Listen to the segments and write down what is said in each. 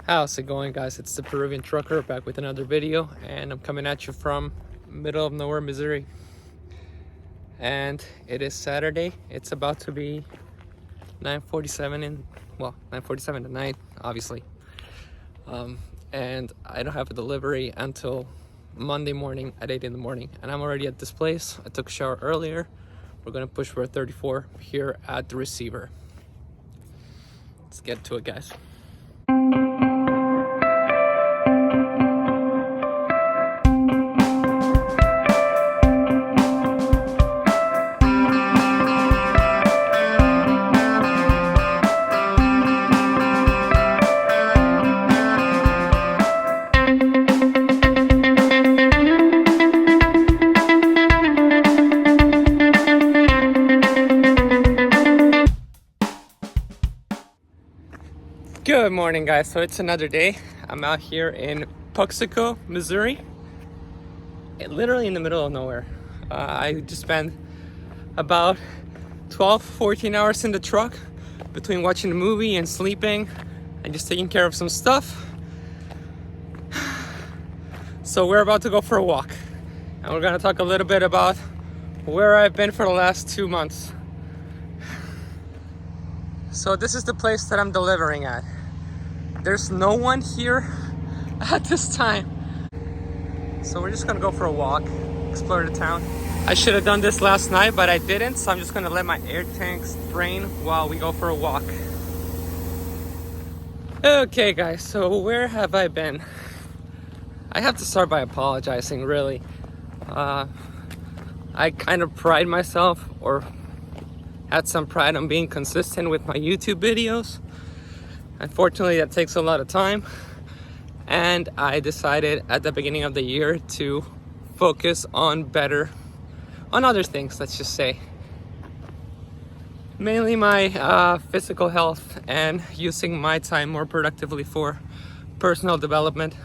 How's it going, guys? It's the Peruvian trucker back with another video, and I'm coming at you from middle of nowhere, Missouri. And it is Saturday. It's about to be 9:47 at night, obviously. And I don't have a delivery until Monday morning at 8 in the morning. And I'm already at this place. I took a shower earlier. We're gonna push for a 34 here at the receiver. Let's get to it, guys. Good morning, guys. So it's another day. I'm out here in Puxico, Missouri, literally in the middle of nowhere. I just spent about 14 hours in the truck between watching a movie and sleeping and just taking care of some stuff. So we're about to go for a walk, and we're gonna talk a little bit about where I've been for the last 2 months. So this is the place that I'm delivering at. There's no one here at this time. So we're just gonna go for a walk, explore the town. I should have done this last night, but I didn't, so I'm just gonna let my air tanks drain while we go for a walk. Okay, guys, so where have I been? I have to start by apologizing, really. I kind of pride myself, or had some pride on being consistent with my YouTube videos. Unfortunately, that takes a lot of time, and I decided at the beginning of the year to focus on other things, let's just say. Mainly my physical health and using my time more productively for personal development.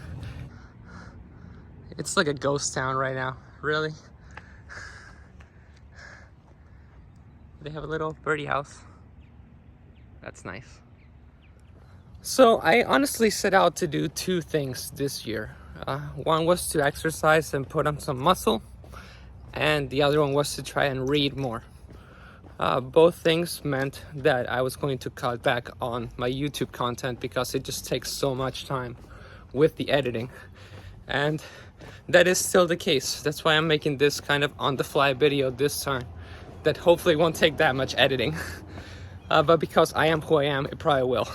It's like a ghost town right now, really. They have a little birdie house. That's nice. So I honestly set out to do two things this year. One was to exercise and put on some muscle, and the other one was to try and read more. Both things meant that I was going to cut back on my YouTube content because it just takes so much time with the editing. And that is still the case. That's why I'm making this kind of on-the-fly video this time that hopefully won't take that much editing. But because I am who I am, it probably will.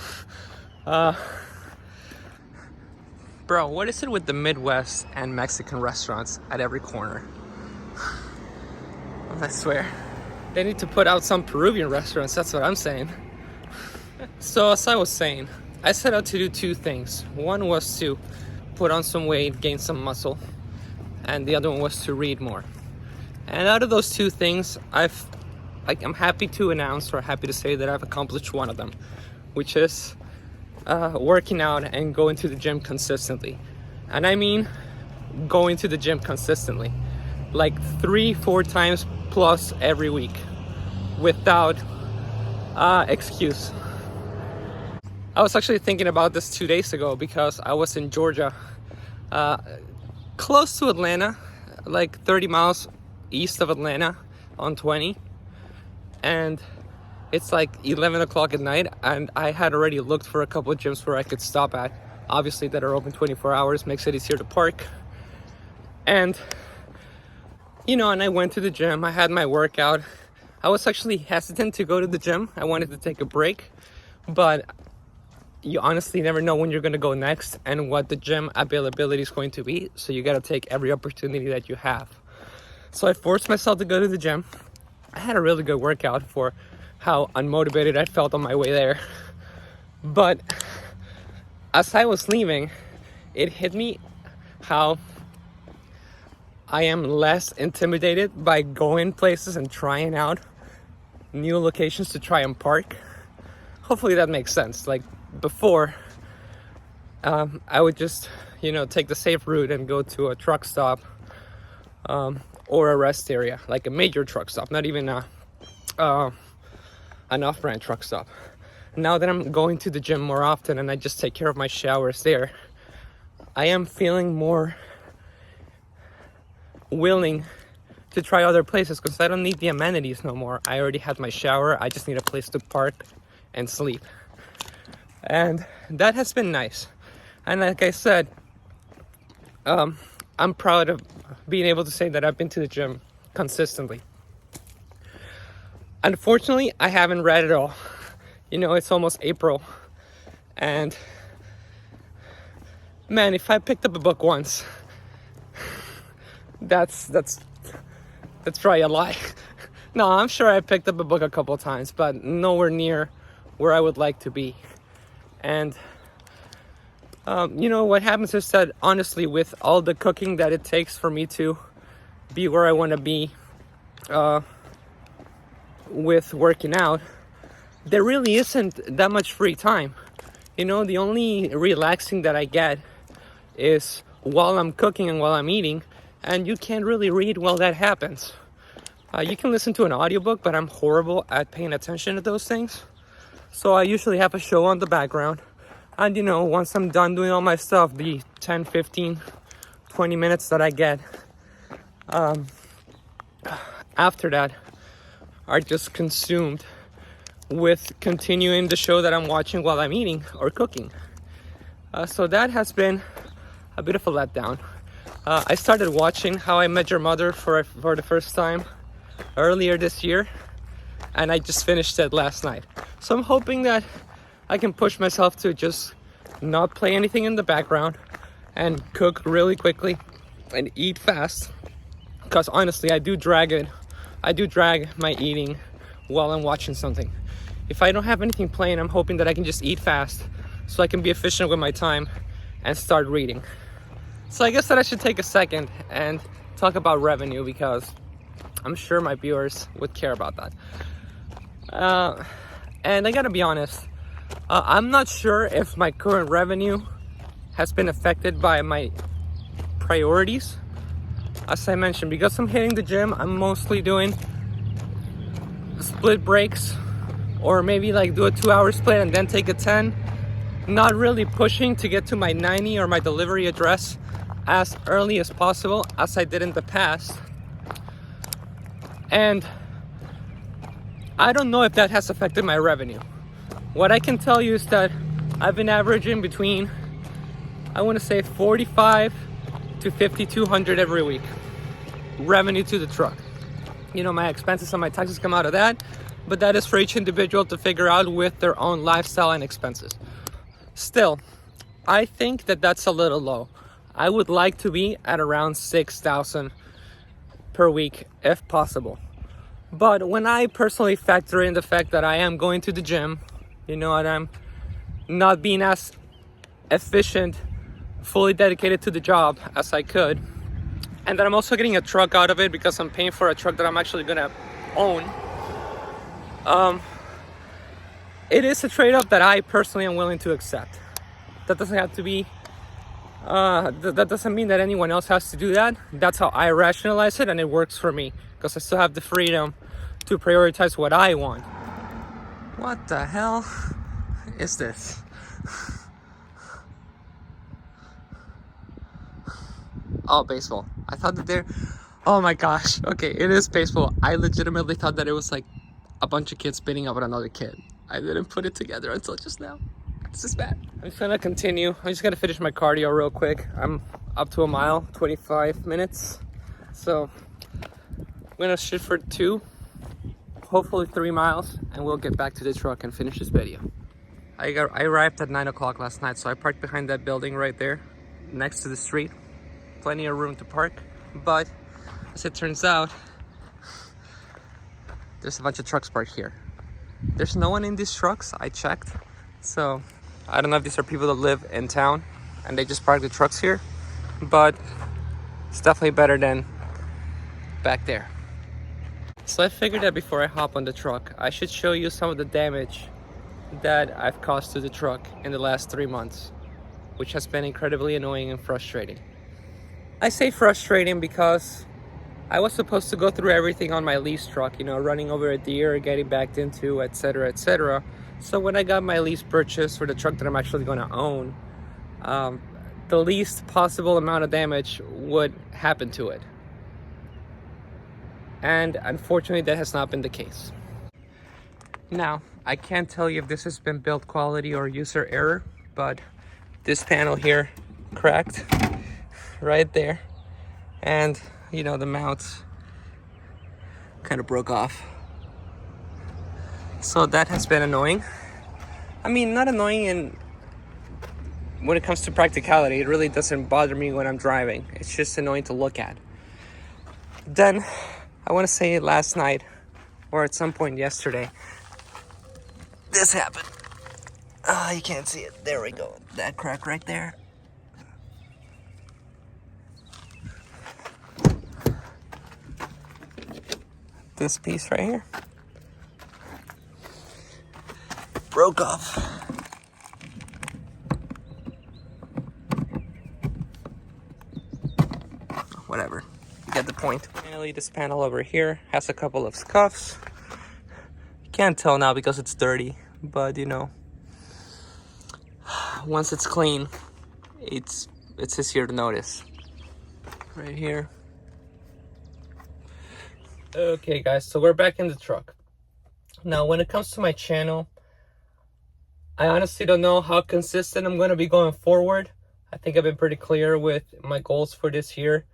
Bro, what is it with the Midwest and Mexican restaurants at every corner? I swear. They need to put out some Peruvian restaurants, that's what I'm saying. So as I was saying, I set out to do two things. One was to put on some weight, gain some muscle, and the other one was to read more. And out of those two things, I'm happy to announce, or happy to say that I've accomplished one of them, which is working out and going to the gym consistently. And I mean going to the gym consistently, like 3-4 times plus every week, without excuse. I was actually thinking about this 2 days ago because I was in Georgia, close to Atlanta, like 30 miles east of Atlanta on 20, and it's like 11 o'clock at night, and I had already looked for a couple of gyms where I could stop at, obviously that are open 24 hours, makes it easier to park. And and I went to the gym, I had my workout. I was actually hesitant to go to the gym. I wanted to take a break, but you honestly never know when you're going to go next and what the gym availability is going to be, so you got to take every opportunity that you have. So I forced myself to go to the gym. I had a really good workout for how unmotivated I felt on my way there. But as I was leaving, it hit me how I am less intimidated by going places and trying out new locations to try and park. Hopefully that makes sense. Like before, I would just, take the safe route and go to a truck stop or a rest area, like a major truck stop, not even an off-brand truck stop. now that I'm going to the gym more often and I just take care of my showers there, I am feeling more willing to try other places because I don't need the amenities no more. I already had my shower. I just need a place to park and sleep. And that has been nice. And like I said, I'm proud of being able to say that I've been to the gym consistently. Unfortunately, I haven't read it all. You know, it's almost April. And man, if I picked up a book once, that's probably a lie. No, I'm sure I picked up a book a couple of times, but nowhere near where I would like to be. And you know, what happens is that honestly, with all the cooking that it takes for me to be where I want to be with working out, there really isn't that much free time. You know, the only relaxing that I get is while I'm cooking and while I'm eating, and you can't really read while that happens. You can listen to an audiobook, but I'm horrible at paying attention to those things. So I usually have a show on the background. And you know, once I'm done doing all my stuff, the 10, 15, 20 minutes that I get after that are just consumed with continuing the show that I'm watching while I'm eating or cooking. So that has been a bit of a letdown. I started watching How I Met Your Mother for the first time earlier this year, and I just finished it last night. So I'm hoping that I can push myself to just not play anything in the background and cook really quickly and eat fast, because honestly, I do drag my eating while I'm watching something. If I don't have anything playing, I'm hoping that I can just eat fast so I can be efficient with my time and start reading. So I guess that I should take a second and talk about revenue, because I'm sure my viewers would care about that. And I gotta be honest, I'm not sure if my current revenue has been affected by my priorities. As I mentioned, because I'm hitting the gym, I'm mostly doing split breaks, or maybe like do a 2-hour split and then take a 10. Not really pushing to get to my 90 or my delivery address as early as possible, as I did in the past. And I don't know if that has affected my revenue. What I can tell you is that I've been averaging between, I want to say, 45 to 5,200 every week revenue to the truck. You know, my expenses and my taxes come out of that, but that is for each individual to figure out with their own lifestyle and expenses. Still, I think that that's a little low. I would like to be at around 6,000 per week if possible. But when I personally factor in the fact that I am going to the gym, you know, and I'm not being as efficient, fully dedicated to the job as I could, and that I'm also getting a truck out of it because I'm paying for a truck that I'm actually gonna own, it is a trade-off that I personally am willing to accept. That doesn't have to be, that doesn't mean that anyone else has to do that. That's how I rationalize it, and it works for me because I still have the freedom to prioritize what I want. What the hell is this? Oh, baseball. I thought that there... Oh my gosh. Okay, it is baseball. I legitimately thought that it was like a bunch of kids beating up on another kid. I didn't put it together until just now. This is bad. I'm just gonna continue. I'm just gonna finish my cardio real quick. I'm up to a mile, 25 minutes. So I'm gonna shoot for 2, hopefully 3 miles, and we'll get back to the truck and finish this video. I arrived at 9 o'clock last night, so I parked behind that building right there, next to the street. Plenty of room to park, but as it turns out, there's a bunch of trucks parked here. There's no one in these trucks, I checked. So I don't know if these are people that live in town and they just park the trucks here, but it's definitely better than back there. So I figured that before I hop on the truck, I should show you some of the damage that I've caused to the truck in the last 3 months, which has been incredibly annoying and frustrating. I say frustrating because I was supposed to go through everything on my lease truck, you know, running over a deer, getting backed into, etc., etc. So when I got my lease purchase for the truck that I'm actually going to own, the least possible amount of damage would happen to it. And unfortunately, that has not been the case. Now, I can't tell you if this has been build quality or user error, but this panel here cracked right there. And, you know, the mounts kind of broke off. So that has been annoying. I mean, not annoying in when it comes to practicality. It really doesn't bother me when I'm driving. It's just annoying to look at. Then, I want to say last night, or at some point yesterday, this happened. You can't see it. There we go. That crack right there. This piece right here broke off. Whatever, you get the point. Finally, this panel over here has a couple of scuffs. You can't tell now because it's dirty, but you know, once it's clean, it's easier to notice. Right here. Okay guys, so we're back in the truck. Now when it comes to my channel, I honestly don't know how consistent I'm going to be going forward. I think I've been pretty clear with my goals for this year.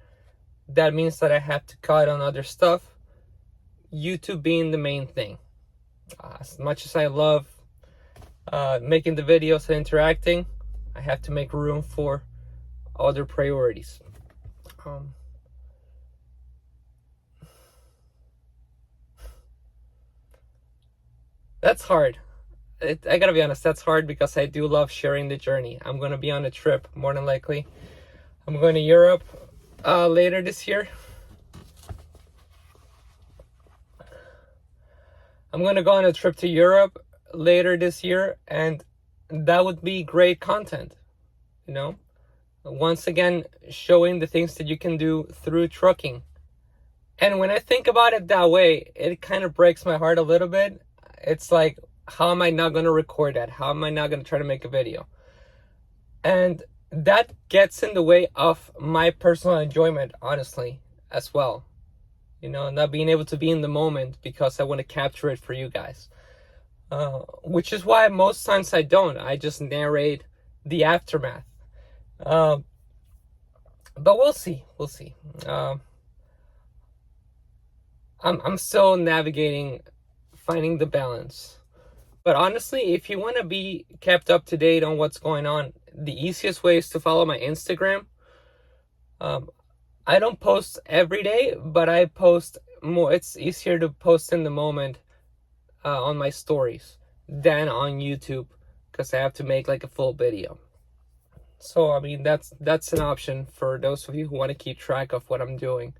That means that I have to cut on other stuff, YouTube being the main thing. As much as I love making the videos and interacting, I have to make room for other priorities. That's hard. I gotta be honest, that's hard because I do love sharing the journey. I'm gonna be on a trip, more than likely. I'm going to Europe later this year. I'm gonna go on a trip to Europe later this year, and that would be great content, you know? Once again, showing the things that you can do through trucking. And when I think about it that way, it kind of breaks my heart a little bit. It's like, how am I not going to record that? How am I not going to try to make a video? And that gets in the way of my personal enjoyment, honestly, as well. You know, not being able to be in the moment because I want to capture it for you guys. Which is why most times I don't. I just narrate the aftermath. But we'll see. We'll see. I'm still navigating, finding the balance. But honestly, if you want to be kept up to date on what's going on, the easiest way is to follow my Instagram. I don't post every day, but I post more. It's easier to post in the moment on my stories than on YouTube because I have to make like a full video. So, I mean, that's an option for those of you who want to keep track of what I'm doing.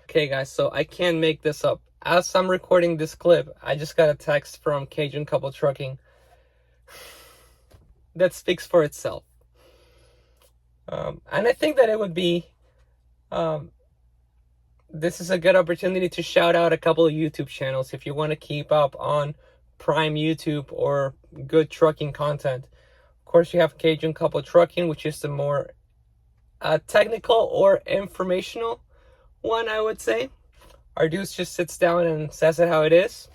Okay, guys, so I can't make this up. As I'm recording this clip, I just got a text from Cajun Couple Trucking that speaks for itself. And I think that it would be, this is a good opportunity to shout out a couple of YouTube channels if you want to keep up on prime YouTube or good trucking content. Of course, you have Cajun Couple Trucking, which is the more technical or informational one, I would say. Our dude just sits down and says it how it is.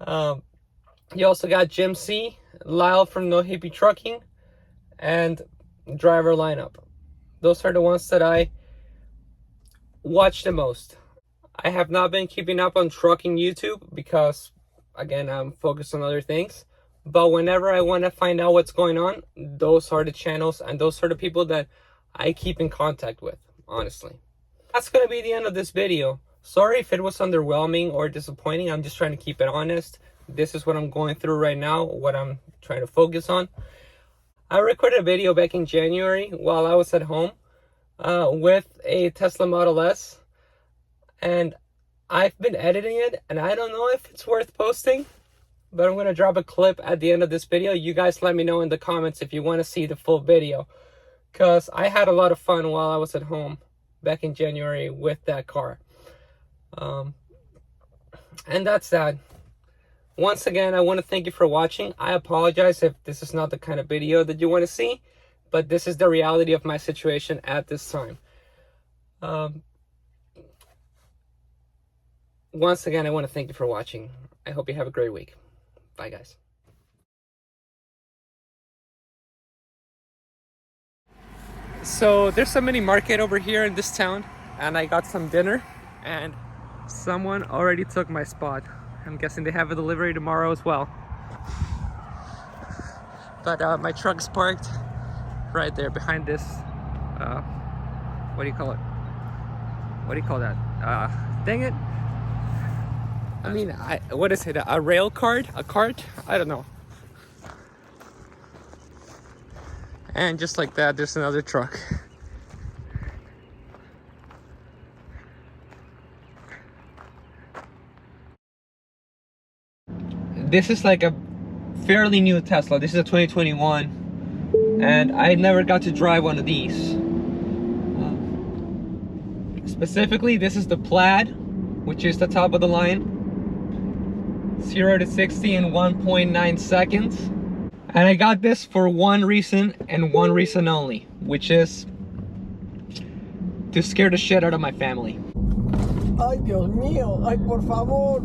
You also got Jim C, Lyle from No Hippie Trucking, and Driver Lineup. Those are the ones that I watch the most. I have not been keeping up on trucking YouTube because, again, I'm focused on other things. But whenever I want to find out what's going on, those are the channels and those are the people that I keep in contact with, honestly. That's going to be the end of this video. Sorry if it was underwhelming or disappointing. I'm just trying to keep it honest. This is what I'm going through right now, what I'm trying to focus on. I recorded a video back in January while I was at home with a Tesla Model S. And I've been editing it, and I don't know if it's worth posting. But I'm going to drop a clip at the end of this video. You guys let me know in the comments if you want to see the full video. Because I had a lot of fun while I was at home back in January with that car. And that's that. Once again, I want to thank you for watching. I apologize if this is not the kind of video that you want to see, but this is the reality of my situation at this time. Once again, I want to thank you for watching. I hope you have a great week. Bye, guys. So there's a mini market over here in this town, and I got some dinner, and someone already took my spot. I'm guessing they have a delivery tomorrow as well. But my truck's parked right there behind this, what do you call it? What do you call that? Dang it. I mean, what is it? A rail cart? A cart? I don't know. And just like that, there's another truck. This is like a fairly new Tesla. This is a 2021, and I never got to drive one of these. Specifically, this is the Plaid, which is the top of the line. 0 to 60 in 1.9 seconds. And I got this for one reason and one reason only, which is to scare the shit out of my family. Ay, Dios mío, ay, por favor.